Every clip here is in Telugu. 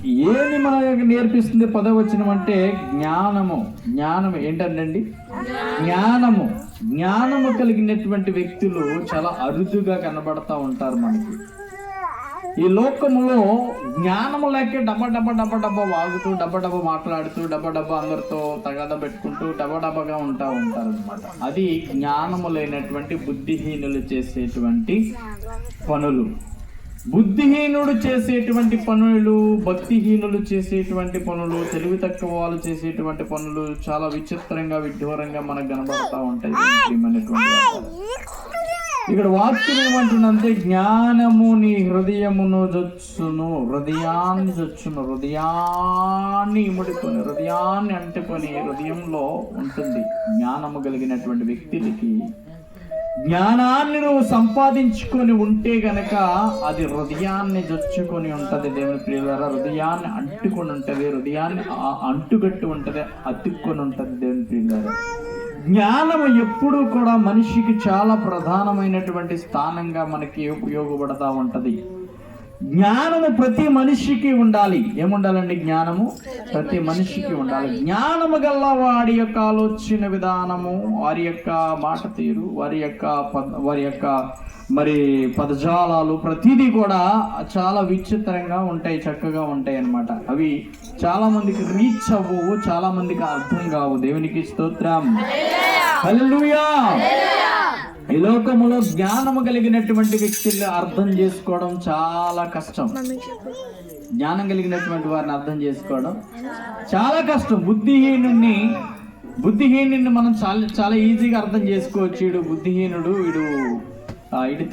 ఏది మనకు నేర్పిస్తుంది 10వ వచనం అంటే జ్ఞానము. జ్ఞానం ఏంటండి? జ్ఞానము కలిగినటువంటి వ్యక్తులు చాలా అరుదుగా కనబడతా ఉంటారు మనకి. ఈ లోకములో జ్ఞానము లేక డబ్బా వాగుతూ డబ్బా మాట్లాడుతూ డబ్బా అందరితో తగాద పెట్టుకుంటూ డబ్బగా ఉంటారు అనమాట. అది జ్ఞానము లేనటువంటి బుద్ధిహీనులు చేసేటువంటి పనులు. బుద్ధిహీనుడు చేసేటువంటి పనులు, భక్తిహీనులు చేసేటువంటి పనులు, తెలివి తక్కువ వాళ్ళు చేసేటువంటి పనులు చాలా విచిత్రంగా విడ్డూరంగా మనకు కనబడతా ఉంటాయి. ఇక్కడ వాక్యం ఏమంటుందంటే జ్ఞానము నీ హృదయమును జొచ్చును, హృదయాన్ని ఇముడుకొని, హృదయాన్ని అంటుకొని హృదయంలో ఉంటుంది. జ్ఞానము కలిగినటువంటి వ్యక్తులకి జ్ఞానాన్ని నువ్వు సంపాదించుకొని ఉంటే గనక అది హృదయాన్ని జొచ్చుకొని ఉంటది. దేవుని ప్రియులారా, హృదయాన్ని అంటుకొని ఉంటది, హృదయాన్ని అంటుగట్టి ఉంటది, అతుక్కొని ఉంటది. దేవుని ప్రియులారా, జ్ఞానము ఎప్పుడూ కూడా మనిషికి చాలా ప్రధానమైనటువంటి స్థానంగా మనకి ఉపయోగపడతా ఉంటది. జ్ఞానము ప్రతి మనిషికి ఉండాలి. ఏముండాలండి? జ్ఞానము ప్రతి మనిషికి ఉండాలి. జ్ఞానము గల్ల వాడి యొక్క ఆలోచన విధానము, వారి యొక్క మాట తీరు, వారి యొక్క మరి పదజాలాలు ప్రతిదీ కూడా చాలా విచిత్రంగా ఉంటాయి, చక్కగా ఉంటాయి అన్నమాట. అవి చాలా మందికి రీచ్ అవ్వవు, చాలా మందికి అర్థం కావు. దేవునికి స్తోత్రం, హల్లెలూయా. ఈ లోకములో జ్ఞానము కలిగినటువంటి వ్యక్తుల్ని అర్థం చేసుకోవడం చాలా కష్టం. జ్ఞానం కలిగినటువంటి వారిని అర్థం చేసుకోవడం చాలా కష్టం. బుద్ధిహీనుడిని మనం చాలా ఈజీగా అర్థం చేసుకోవచ్చు. వీడు బుద్ధిహీనుడు, వీడు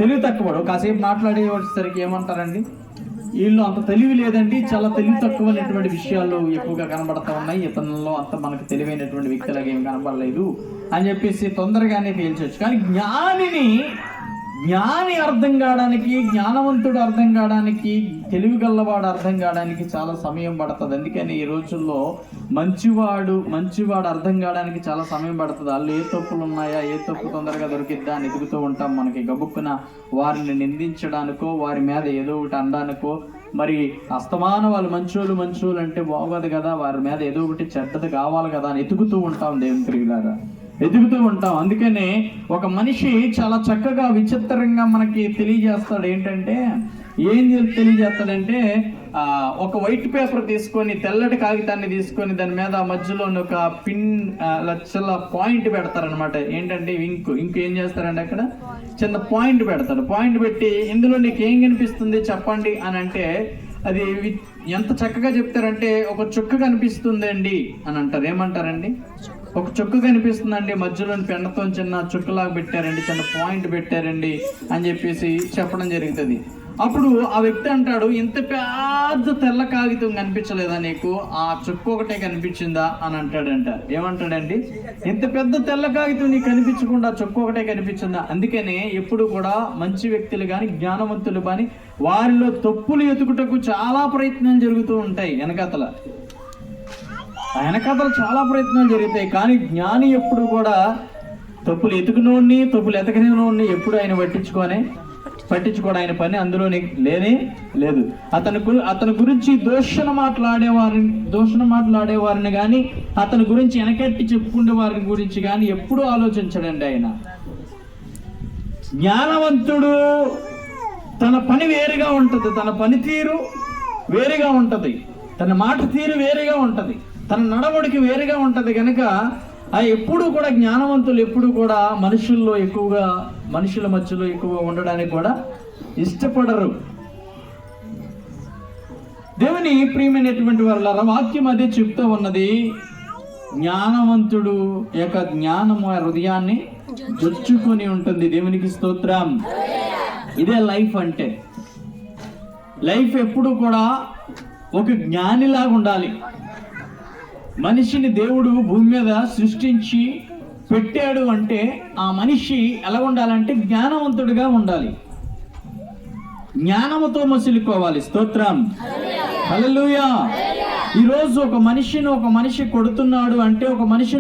తెలివి తక్కువడు. కాసేపు మాట్లాడేసరికి ఏమంటారండి, వీళ్ళు అంత తెలివి లేదండి, చాలా తెలివి తక్కువైనటువంటి విషయాలు ఎక్కువగా కనబడతా ఉన్నాయి, ఇతనులో అంత మనకు తెలివైనటువంటి వ్యక్తులాగా ఏం కనబడలేదు అని చెప్పేసి తొందరగానే తేల్చవచ్చు. కానీ జ్ఞాని అర్థం కావడానికి, జ్ఞానవంతుడు అర్థం కావడానికి, తెలివి గల్లవాడు అర్థం కావడానికి చాలా సమయం పడుతుంది. అందుకని ఈ రోజుల్లో మంచివాడు అర్థం కావడానికి చాలా సమయం పడుతుంది. వాళ్ళు ఏ తప్పులు ఉన్నాయా, ఏ తప్పు తొందరగా దొరికిద్దా అని ఎదుగుతూ ఉంటాం. మనకి గబుక్కున వారిని నిందించడానికో, వారి మీద ఏదో ఒకటి అనడానికో, మరి అస్తమానం వాళ్ళు మంచోళ్ళు అంటే బాగోదు కదా, వారి మీద ఏదో ఒకటి చెడ్డది కావాలి కదా అని ఎదుగుతూ ఉంటాం. దేవుని ప్రియులారా, ఎదుగుతూ ఉంటాం. అందుకనే ఒక మనిషి చాలా చక్కగా విచిత్రంగా మనకి తెలియజేస్తాడు. ఏం తెలియజేస్తాడంటే ఒక వైట్ పేపర్ తీసుకొని, తెల్లటి కాగితాన్ని తీసుకొని, దాని మీద మధ్యలో ఒక పిన్ చిన్న పాయింట్ పెడతారనమాట. ఇంకు ఏం చేస్తారంటే అక్కడ చిన్న పాయింట్ పెడతాడు. పాయింట్ పెట్టి ఇందులో నీకు ఏం కనిపిస్తుంది చెప్పండి అని అంటే, అది ఎంత చక్కగా చెప్తారంటే ఒక చుక్క కనిపిస్తుందండి అని అంటారు. ఏమంటారండి? ఒక చుక్క కనిపిస్తుందండి, మధ్యలో పెండతో చిన్న చుక్కలాగా పెట్టారండి, చిన్న పాయింట్ పెట్టారండి అని చెప్పేసి చెప్పడం జరుగుతుంది. అప్పుడు ఆ వ్యక్తి అంటాడు, ఇంత పెద్ద తెల్ల కాగితం కనిపించలేదా నీకు, ఆ చుక్క ఒకటే కనిపించిందా అని అంటాడంట. ఏమంటాడండి? ఇంత పెద్ద తెల్ల కాగితం నీకు కనిపించకుండా చుక్క ఒకటే కనిపించిందా? అందుకనే ఎప్పుడు కూడా మంచి వ్యక్తులు కానీ, జ్ఞానవంతులు కానీ, వారిలో తప్పులు ఎతుకుటకు చాలా ప్రయత్నాలు జరుగుతూ ఉంటాయి. వెనకథలు చాలా ప్రయత్నాలు జరుగుతాయి. కానీ జ్ఞాని ఎప్పుడు కూడా తప్పులు ఎతుకునోడిని, తప్పులు ఎతకనినోడిని ఎప్పుడు ఆయన పట్టించుకోవడం ఆయన పని అందులోని లేనే లేదు. అతని గురించి దూషణ మాట్లాడేవారిని కానీ, అతని గురించి వెనకట్టి చెప్పుకునే వారిని గురించి కానీ ఎప్పుడూ ఆలోచించడండి ఆయన. జ్ఞానవంతుడు తన పని వేరుగా ఉంటుంది, తన పనితీరు వేరుగా ఉంటుంది, తన మాట తీరు వేరుగా ఉంటుంది, తన నడవడికి వేరుగా ఉంటుంది. కనుక ఎప్పుడు కూడా జ్ఞానవంతులు ఎప్పుడు కూడా మనుషుల మధ్యలో ఎక్కువగా ఉండడానికి కూడా ఇష్టపడరు. దేవుని ప్రియమైనటువంటి వాళ్ళ వాక్యం అదే చెప్తూ ఉన్నది. జ్ఞానవంతుడు యొక్క జ్ఞానము హృదయాన్ని జొచ్చుకొని ఉంటుంది. దేవునికి స్తోత్రం. ఇదే లైఫ్ అంటే. లైఫ్ ఎప్పుడు కూడా ఒక జ్ఞానిలాగా ఉండాలి. మనిషిని దేవుడు భూమి మీద సృష్టించి పెట్టాడు అంటే ఆ మనిషి ఎలా ఉండాలంటే జ్ఞానవంతుడిగా ఉండాలి, జ్ఞానముతో మసులుకోవాలి. స్తోత్రం, హల్లెలూయా. ఈరోజు ఒక మనిషి కొడుతున్నాడు అంటే, ఒక మనిషి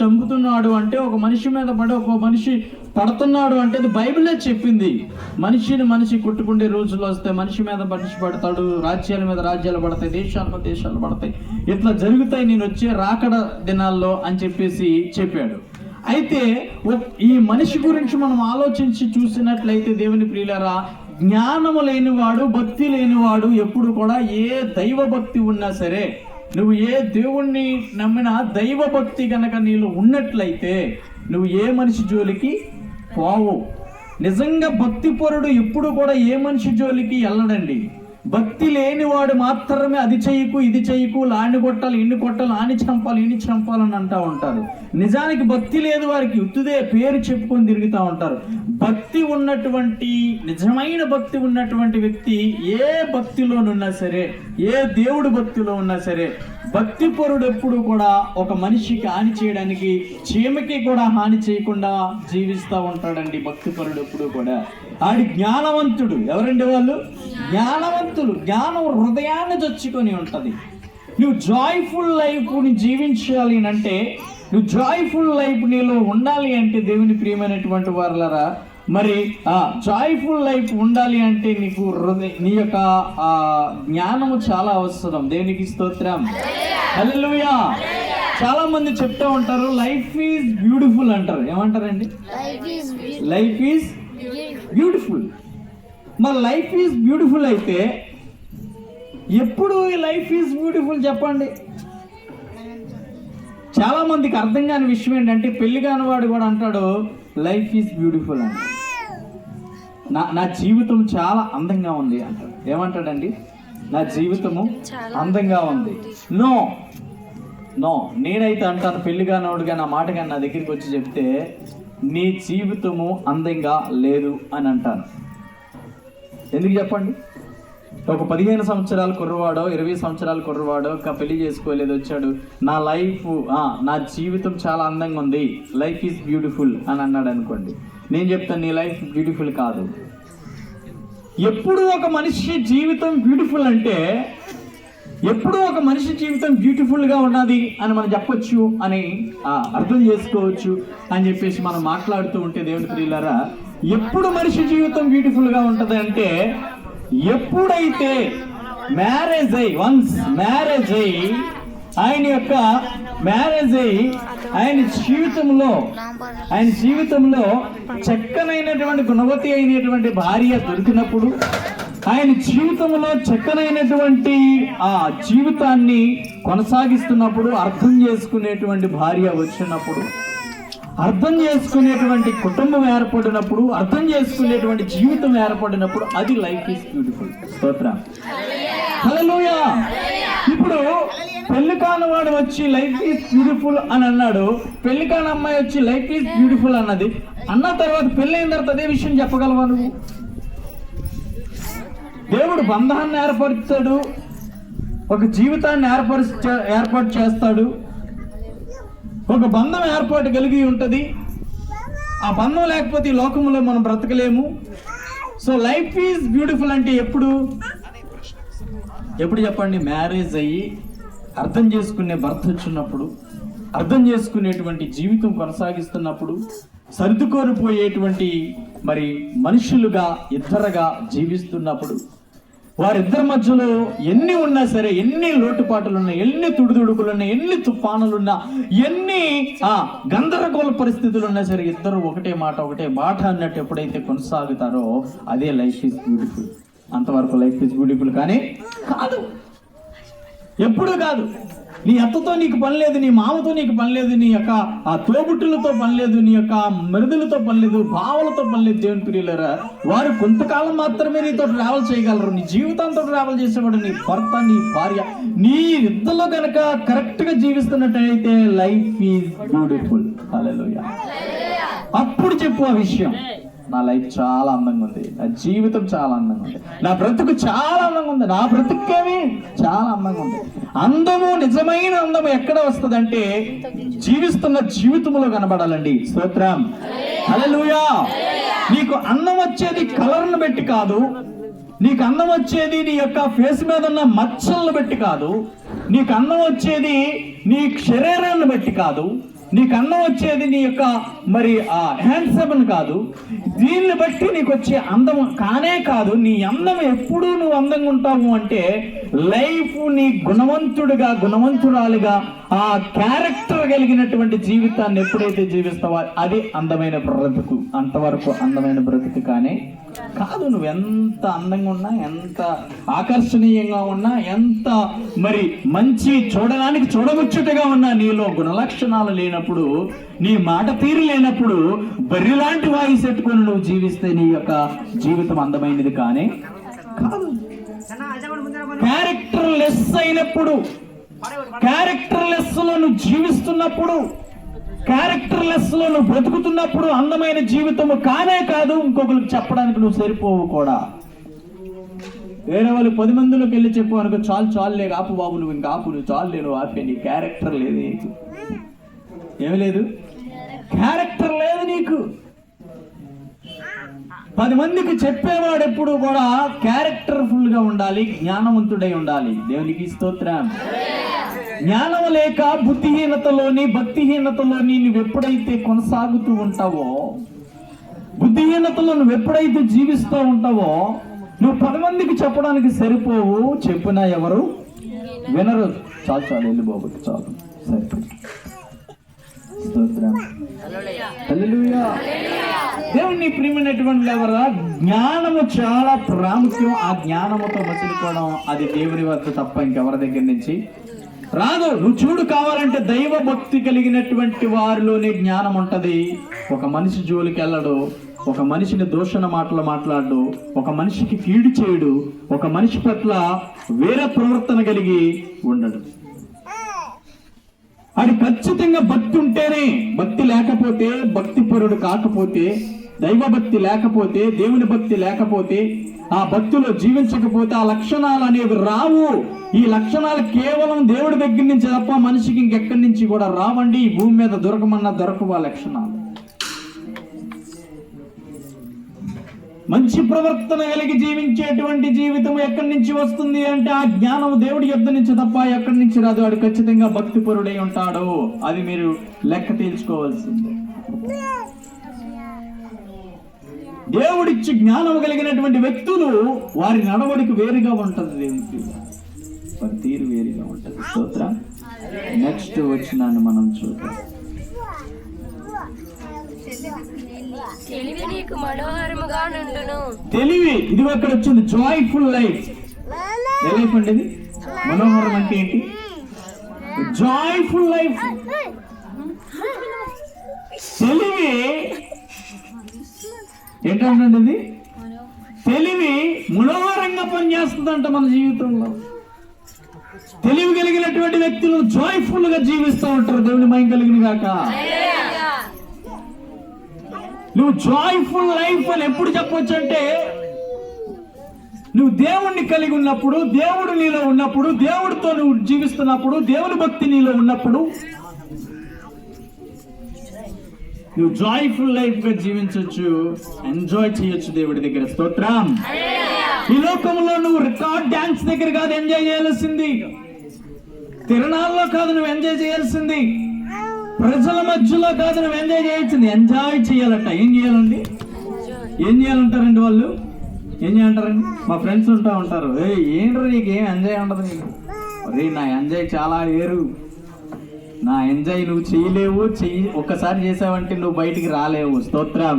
చంపుతున్నాడు అంటే, ఒక మనిషి మీద పడి ఒక మనిషి పడుతున్నాడు అంటే అది బైబిలే చెప్పింది. మనిషి కొట్టుకుండే రోజులు వస్తే మనిషి మీద మనిషి పడతాడు, రాజ్యాల మీద రాజ్యాలు పడతాయి, దేశాలు పడతాయి, ఇట్లా జరుగుతాయి నేను వచ్చే రాకడ దినాల్లో అని చెప్పేసి చెప్పాడు. అయితే ఈ మనిషి గురించి మనం ఆలోచించి చూసినట్లయితే దేవుని ప్రియులారా, జ్ఞానము లేనివాడు, భక్తి లేనివాడు ఎప్పుడు కూడా, ఏ దైవ భక్తి ఉన్నా సరే, నువ్వు ఏ దేవుణ్ణి నమ్మినా దైవ భక్తి కనుక నీలో ఉన్నట్లయితే నువ్వు ఏ మనిషి జోలికి పోవు. నిజంగా భక్తిపరుడు ఎప్పుడు కూడా ఏ మనిషి జోలికి వెళ్ళడండి. భక్తి లేనివాడు మాత్రమే అది చెయ్యకు, ఇది చెయ్యకు, లాని కొట్టాలి, ఇన్ని కొట్టాలి, ఆని చంపాలి, ఇన్ని చంపాలని అంటూ ఉంటారు. నిజానికి భక్తి లేదు వారికి, ఉత్తుదే పేరు చెప్పుకొని తిరుగుతూ ఉంటారు. భక్తి ఉన్నటువంటి, నిజమైన భక్తి ఉన్నటువంటి వ్యక్తి ఏ భక్తిలోనున్నా సరే, ఏ దేవుడు భక్తిలో ఉన్నా సరే, భక్తి పరుడు ఎప్పుడు కూడా ఒక మనిషికి హాని చేయడానికి, చీమకి కూడా హాని చేయకుండా జీవిస్తూ ఉంటాడండి భక్తి పరుడు ఎప్పుడు కూడా. ఆడి జ్ఞానవంతుడు. ఎవరండి వాళ్ళు? జ్ఞానవంతులు. జ్ఞానం హృదయాన్ని చొచ్చుకొని ఉంటది. నువ్వు జాయ్ఫుల్ లైఫ్ని జీవించాలి అంటే, నువ్వు జాయ్ఫుల్ లైఫ్ నీలో ఉండాలి అంటే, దేవుని ప్రియమైనటువంటి వారలారా, మరి ఆ జాయ్ఫుల్ లైఫ్ ఉండాలి అంటే నీకు నీ యొక్క జ్ఞానము చాలా అవసరం. దేవునికి స్తోత్రం, హల్లెలూయా. చాలా మంది చెప్తా ఉంటారు లైఫ్ ఈజ్ బ్యూటిఫుల్ అంటారు. ఏమంటారండి? Life is beautiful. మరి లైఫ్ ఈజ్ బ్యూటిఫుల్ అయితే ఎప్పుడు ఈ లైఫ్ ఈజ్ బ్యూటిఫుల్ చెప్పండి? చాలా మందికి అర్థం కాని విషయం ఏంటంటే, పెళ్లి కానివాడు కూడా అంటాడు లైఫ్ ఈజ్ బ్యూటిఫుల్ అని. నా జీవితం చాలా అందంగా ఉంది అంటాడు. ఏమంటాడండి? నా జీవితము అందంగా ఉంది. నో, నేనైతే అంటాను, పెళ్లి కానివాడుగా నా మాట కానీ నా దగ్గరికి వచ్చి చెప్తే నీ జీవితము అందంగా లేదు అని అంటాను. ఎందుకు చెప్పండి? ఒక 15 సంవత్సరాల కుర్రవాడో, 20 సంవత్సరాల కుర్రవాడో ఇంకా పెళ్లి చేసుకోలేదు, వచ్చాడు, నా జీవితం చాలా అందంగా ఉంది, లైఫ్ ఈజ్ బ్యూటిఫుల్ అని అన్నాడు అనుకోండి. నేను చెప్తాను, నీ లైఫ్ బ్యూటిఫుల్ కాదు. ఎప్పుడు ఒక మనిషి జీవితం బ్యూటిఫుల్ అంటే, ఎప్పుడు ఒక మనిషి జీవితం బ్యూటిఫుల్గా ఉన్నది అని మనం చెప్పొచ్చు అని అర్థం చేసుకోవచ్చు అని చెప్పేసి మనం మాట్లాడుతూ ఉంటే, దేవుని ప్రియులారా, ఎప్పుడు మనిషి జీవితం బ్యూటిఫుల్గా ఉంటుంది అంటే, ఎప్పుడైతే మ్యారేజ్ అయ్యి ఆయన జీవితంలో చక్కనైనటువంటి గుణవతి అయినటువంటి భార్య దొరికినప్పుడు, ఆయన జీవితంలో చక్కనైనటువంటి ఆ జీవితాన్ని కొనసాగిస్తున్నప్పుడు, అర్థం చేసుకునేటువంటి భార్య వచ్చినప్పుడు, అర్థం చేసుకునేటువంటి కుటుంబం ఏర్పడినప్పుడు, అర్థం చేసుకునేటువంటి జీవితం ఏర్పడినప్పుడు, అది లైఫ్ ఈజ్ బ్యూటిఫుల్. స్తోత్రం, హల్లెలూయా. ఇప్పుడు పెళ్లి కానివాడు వచ్చి లైఫ్ ఈజ్ బ్యూటిఫుల్ అని అన్నాడు, పెళ్లి కాని అమ్మాయి వచ్చి లైఫ్ ఈజ్ బ్యూటిఫుల్ అన్నది. అన్న తర్వాత పెళ్లి అయిన తర్వాత అదే విషయం చెప్పగలవా నువ్వు? దేవుడు బంధాన్ని ఏర్పరుస్తాడు, ఒక జీవితాన్ని ఏర్పాటు చేస్తాడు, ఒక బంధం ఏర్పాటు కలిగి ఉంటుంది. ఆ బంధం లేకపోతే ఈ లోకంలో మనం బ్రతకలేము. సో లైఫ్ ఈజ్ బ్యూటిఫుల్ అంటే ఎప్పుడు చెప్పండి? మ్యారేజ్ అయ్యి అర్థం చేసుకునే భర్త వచ్చినప్పుడు, అర్థం చేసుకునేటువంటి జీవితం కొనసాగిస్తున్నప్పుడు, సర్దుకోరిపోయేటువంటి మరి మనుషులుగా ఇద్దరుగా జీవిస్తున్నప్పుడు, వారిద్దరి మధ్యలో ఎన్ని ఉన్నా సరే, ఎన్ని లోటుపాటులున్నా, ఎన్ని తుడుదుడుకులున్నా, ఎన్ని తుఫానులున్నా, ఎన్ని గందరగోళ పరిస్థితులు ఉన్నా సరే, ఇద్దరు ఒకటే మాట అన్నట్టు ఎప్పుడైతే కొనసాగుతారో అదే లైఫ్ ఈజ్ బ్యూటిఫుల్. అంతవరకు లైఫ్ ఈజ్ బ్యూటిఫుల్ కానీ కాదు, ఎప్పుడు కాదు. నీ అత్తతో నీకు పని లేదు, నీ మామతో నీకు పని లేదు, నీ యొక్క ఆ తోబుట్టులతో పని లేదు, నీ యొక్క మరుదులతో పని లేదు, భావాలతో పని లేదు. దేవుని ప్రియులారా, వారు కొంతకాలం మాత్రమే నీతో ట్రావెల్ చేయగలరు. నీ జీవితంతో ట్రావెల్ చేసేవాడు నీ భర్త, నీ భార్య. నీ ఇద్దరిలో కనుక కరెక్ట్ గా జీవిస్తున్నట్టయితే లైఫ్ ఈజ్ బ్యూటిఫుల్. హల్లెలూయా. అప్పుడు చెప్పు ఆ విషయం, నా లైఫ్ చాలా అందంగా ఉంది, నా జీవితం చాలా అందంగా ఉంది, నా బ్రతుకు చాలా అందంగా ఉంది, నా బ్రతుకేమి చాలా అందంగా ఉంది. అందము, నిజమైన అందము ఎక్కడ వస్తుందంటే జీవిస్తున్న జీవితంలో కనబడాలండి. స్తోత్రం, హల్లెలూయా. నీకు అందం వచ్చేది కలర్ను బట్టి కాదు, నీకు అందం వచ్చేది నీ యొక్క ఫేస్ మీద ఉన్న మచ్చలను బట్టి కాదు, నీకు అందం వచ్చేది నీ శరీరాన్ని బట్టి కాదు, నీకు అందం వచ్చేది నీ యొక్క మరి హ్యాండ్సమ్ కాదు, దీన్ని బట్టి నీకు వచ్చే అందం కానే కాదు. నీ అందం ఎప్పుడు నువ్వు అందంగా ఉంటావు అంటే లైఫ్ నీ గుణవంతుడిగా గుణవంతురాలుగా ఆ క్యారెక్టర్ కలిగినటువంటి జీవితాన్ని ఎప్పుడైతే జీవిస్తావో అది అందమైన బ్రతుకు. అంతవరకు అందమైన బ్రతుకు కానీ కాదు. నువ్వు ఎంత అందంగా ఉన్నా, ఎంత ఆకర్షణీయంగా ఉన్నా, ఎంత మరి మంచి చూడడానికి చూడముచ్చటగా ఉన్నా, నీలో గుణలక్షణాలు లేనప్పుడు, నీ మాట తీరు లేనప్పుడు బర్రెలాంటి వాయిస్ ఎట్టుకొని నువ్వు జీవిస్తే నీ యొక్క జీవితం అందమైనది కానీ కాదు. క్యారెక్టర్ లెస్ అయినప్పుడు, క్యారెక్టర్ లెస్ లో నువ్వు జీవిస్తున్నప్పుడు, క్యారెక్టర్ లెస్ లో నువ్వు బ్రతుకుతున్నప్పుడు అందమైన జీవితము కానే కాదు. ఇంకొకరికి చెప్పడానికి నువ్వు సరిపోవు కూడా. వేరే వాళ్ళు 10 మందిలోకి వెళ్ళి చెప్పు అనుకో, చాలు చాలులే ఆపు బాబు, నువ్వు ఇంకా ఆపు, నువ్వు చాలు నువ్వు ఆపే, నీ క్యారెక్టర్ లేదు నీకు. ఏమి లేదు? క్యారెక్టర్ లేదు నీకు. 10 మందికి చెప్పేవాడు ఎప్పుడు కూడా క్యారెక్టర్ఫుల్ గా ఉండాలి, జ్ఞానవంతుడై ఉండాలి. దేవునికి స్తోత్రం. జ్ఞానం లేక బుద్ధిహీనతలోని భక్తిహీనతలోని నువ్వు ఎప్పుడైతే కొనసాగుతూ ఉంటావో, బుద్ధిహీనతలో నువ్వు ఎప్పుడైతే జీవిస్తూ ఉంటావో, నువ్వు 10 మందికి చెప్పడానికి సరిపోవు. చెప్పినా ఎవరు వినరు. చాలు చాలు వెళ్ళిపోబోతు చాలు సరిపోయి. దేవుని ప్రియమైనటువంటి ఎవరా, జ్ఞానము చాలా ప్రాముఖ్యం. ఆ జ్ఞానముతో మసిలిపోవడం అది దేవుని వద్ద తప్ప ఇంకెవరి దగ్గర నుంచి రాదు. నువ్వు చూడు, కావాలంటే దైవ భక్తి కలిగినటువంటి వారిలోనే జ్ఞానం ఉంటది. ఒక మనిషి జోలికి వెళ్ళడు, ఒక మనిషిని దూషణ మాటలు మాట్లాడు, ఒక మనిషికి కీడు చేయడు, ఒక మనిషి పట్ల వేరే ప్రవర్తన కలిగి ఉండడు. అది ఖచ్చితంగా భక్తి ఉంటేనే. భక్తి లేకపోతే, భక్తి పరుడు కాకపోతే, దైవ భక్తి లేకపోతే, దేవుని భక్తి లేకపోతే, ఆ భక్తిలో జీవించకపోతే ఆ లక్షణాలు అనేవి రావు. ఈ లక్షణాలు కేవలం దేవుడి దగ్గర నుంచి తప్ప మనిషికి ఇంకెక్కడి నుంచి కూడా రావండి. ఈ భూమి మీద దొరకమన్నా దొరకవు ఆ లక్షణాలు. మంచి ప్రవర్తన కలిగి జీవించేటువంటి జీవితం ఎక్కడి నుంచి వస్తుంది అంటే ఆ జ్ఞానం దేవుడి యొద్ద నుంచి తప్ప ఎక్కడి నుంచి రాదు. వాడు ఖచ్చితంగా భక్తి పరుడై ఉంటాడు. అది మీరు లెక్క తీర్చుకోవాల్సిందే. దేవుడిచ్చి జ్ఞానం కలిగినటువంటి వ్యక్తులు వారి నడవడికి వేరుగా ఉంటుంది, దేవునికి వారి తీరు వేరుగా ఉంటుంది. స్తోత్రం. నెక్స్ట్ వచ్చినాన్ని మనం చూద్దాం. తెలివి ఇది అక్కడ వచ్చింది. Joyful life. ఏ లైఫ్ అండి ఇది? మనోహరం అంటే ఏంటి? Joyful life. తెలివి ఏంటంటే ఇది తెలివి మనోహరంగా పనిచేస్తుందంట మన జీవితంలో. తెలివి కలిగినటువంటి వ్యక్తులు జాయ్ఫుల్ గా జీవిస్తూ ఉంటారు. దేవుని మహిమ కలిగిన గాక. నువ్వు జాయ్ఫుల్ లైఫ్ అని ఎప్పుడు చెప్పొచ్చు అంటే నువ్వు దేవుణ్ణి కలిగి ఉన్నప్పుడు, దేవుడు నీలో ఉన్నప్పుడు, దేవుడితో నువ్వు జీవిస్తున్నప్పుడు, దేవుని భక్తి నీలో ఉన్నప్పుడు నువ్వు జాయ్ఫుల్ లైఫ్ గా జీవించవచ్చు, ఎంజాయ్ చేయొచ్చు దేవుడి దగ్గర. స్తోత్రం. ఈ లోకంలో నువ్వు రికార్డ్ డాన్స్ దగ్గర కాదు ఎంజాయ్ చేయాల్సింది, తిరణాల్లో కాదు నువ్వు ఎంజాయ్ చేయాల్సింది, ప్రజల మధ్యలో కాదు నువ్వు ఎంజాయ్ చేయాల్సింది. ఎంజాయ్ చేయాలట. ఏం చేయాలండి? ఏం చేయాలంటారండి వాళ్ళు? ఏం చేయాలంటారండి? మా ఫ్రెండ్స్ ఉంటారు, ఏంట్రా నీకు ఏం ఎంజాయ్ ఉండదు నీకు? అరే నా ఎంజాయ్ చాలా వేరు, నా ఎంజాయ్ నువ్వు చేయలేవు, ఒక్కసారి చేసావంటే నువ్వు బయటికి రాలేవు. స్తోత్రం.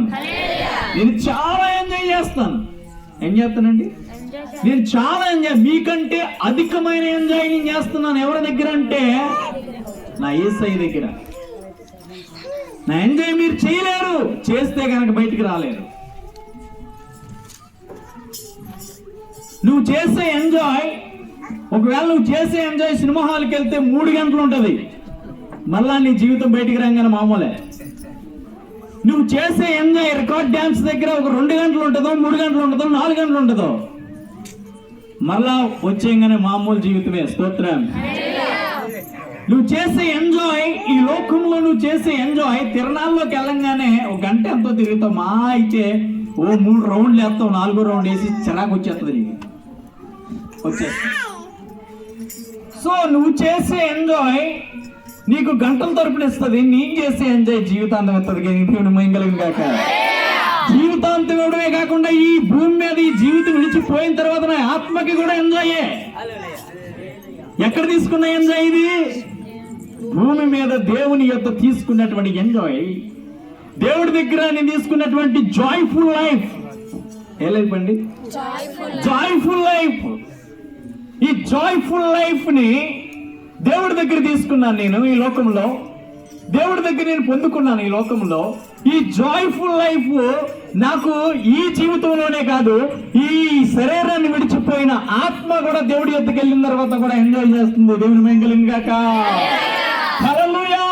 నేను చాలా ఎంజాయ్ చేస్తాను. ఏం చేస్తానండి? నేను చాలా ఎంజాయ్, మీకంటే అధికమైన ఎంజాయ్ నేను చేస్తున్నాను. ఎవరి దగ్గర అంటే నా యేసయ్య దగ్గర. నా ఎంజాయ్ మీరు చేయలేరు, చేస్తే కనుక బయటికి రాలేరు. నువ్వు చేసే ఎంజాయ్, ఒకవేళ నువ్వు చేసే ఎంజాయ్ సినిమా హాల్కి వెళ్తే 3 గంటలు ఉంటుంది, మళ్ళా నీ జీవితం బయటికి రాగానే మామూలే. నువ్వు చేసే ఎంజాయ్ రికార్డ్ డాన్స్ దగ్గర ఒక 2 గంటలు ఉంటుందో, 3 గంటలు ఉంటుందో, 4 గంటలు ఉంటుందో, మళ్ళా వచ్చేయంగానే మామూలు జీవితమే. స్తోత్రం. నువ్వు చేసే ఎంజాయ్, ఈ లోకంలో నువ్వు చేసే ఎంజాయ్ తిరణాల్లోకి వెళ్ళంగానే 1 గంట ఎంతో తిరుగుతావు, మా అయితే ఓ 3 రౌండ్లు వేస్తావు, 4వ రౌండ్ వేసి చిరాకు వచ్చేస్తుంది నీకు, వచ్చేస్తుంది. సో నువ్వు చేసే ఎంజాయ్ నీకు గంటల తరపున ఇస్తుంది, నీకు చేసే ఎంజాయ్ జీవితాంతం ఇస్తుంది. దేవుడు మహిమగలిగిన గాక. జీవితాంతం ఇవ్వడమే కాకుండా ఈ భూమి మీద ఈ జీవితం విడిచిపోయిన తర్వాత నా ఆత్మకి కూడా ఎంజాయే. ఎక్కడ తీసుకున్న ఎంజాయ్ ఇది? భూమి మీద దేవుని యొక్క తీసుకున్నటువంటి ఎంజాయ్, దేవుడి దగ్గర నేను తీసుకున్నటువంటి జాయ్ఫుల్ లైఫ్. ఏ లైఫ్ అండి? Joyful life. ఈ జాయ్ఫుల్ లైఫ్ ని దేవుడి దగ్గర తీసుకున్నాను నేను ఈ లోకంలో, దేవుడి దగ్గర నేను పొందుకున్నాను ఈ లోకంలో. ఈ జాయ్ఫుల్ లైఫ్ నాకు ఈ జీవితంలోనే కాదు, ఈ శరీరాన్ని విడిచిపోయిన ఆత్మ కూడా దేవుడి యొద్దకు వెళ్ళిన తర్వాత కూడా ఎంజాయ్ చేస్తుంది. దేవుని మహిమ గాక. హల్లెలూయా.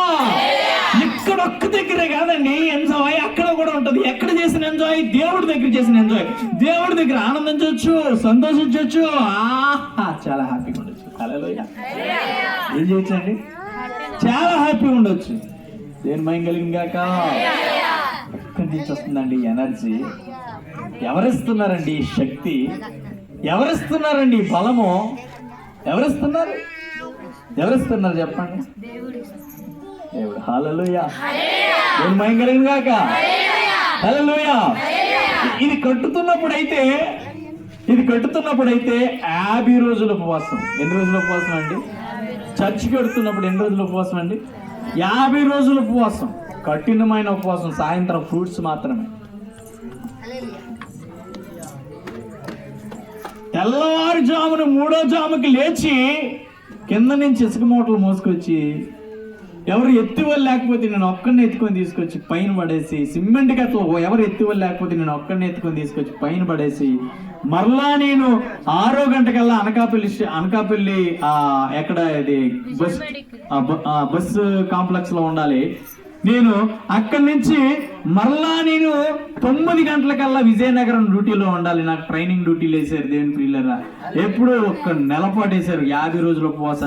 ఇక్కడ ఒక్క దగ్గరే కాదండి ఎంజాయ్, అక్కడ కూడా ఉంటది. ఎక్కడ చేసిన ఎంజాయ్? దేవుడి దగ్గర చేసిన ఎంజాయ్. దేవుడి దగ్గర ఆనందించవచ్చు, సంతోషించవచ్చు, చాలా హ్యాపీగా ఉండొచ్చు. హల్లెలూయా. ఏం చేయొచ్చండి? చాలా హ్యాపీగా ఉండొచ్చు. దేని మహిమ కలిగిన గాక. ఎక్కడి నుంచి వస్తుందండి ఎనర్జీ? ఎవరిస్తున్నారండి ఈ శక్తి? ఎవరిస్తున్నారండి ఈ బలము? ఎవరిస్తున్నారు? ఎవరిస్తున్నారు చెప్పండి? దేవుడు. హల్లెలూయా. దేని మహిమ కలిగిన గాక. హల్లెలూయా. ఇది కట్టుతున్నప్పుడైతే 50 రోజుల ఉపవాసం. ఎన్ని రోజుల ఉపవాసం అండి? చర్చి కడుతున్నప్పుడు ఎన్ని రోజుల ఉపవాసం అండి? 50 రోజుల ఉపవాసం, కఠినమైన ఉపవాసం. సాయంత్రం ఫ్రూట్స్ మాత్రమే. తెల్లవారుజామున 3వ జాముకి లేచి కింద నుంచి ఇసుక మూటలు మోసుకొచ్చి, ఎవరు ఎత్తివలు లేకపోతే నేను ఒక్కడిని ఎత్తుకొని తీసుకొచ్చి పైన పడేసి, సిమెంట్ గట్ల ఎవరు ఎత్తివలు లేకపోతే నేను ఒక్కడిని ఎత్తుకొని తీసుకొచ్చి పైన పడేసి, మరలా నేను 6 గంటకల్లా అనకాపల్లి ఎక్కడ ఇది బస్సు కాంప్లెక్స్ లో ఉండాలి. నేను అక్కడి నుంచి మరలా నేను 9 గంటలకల్లా విజయనగరం డ్యూటీలో ఉండాలి. నాకు ట్రైనింగ్ డ్యూటీలు వేసారు దేవుని ప్రియులారా. ఎప్పుడు 1 నెల పాటు వేసారు 50 రోజుల ఉపవాసం.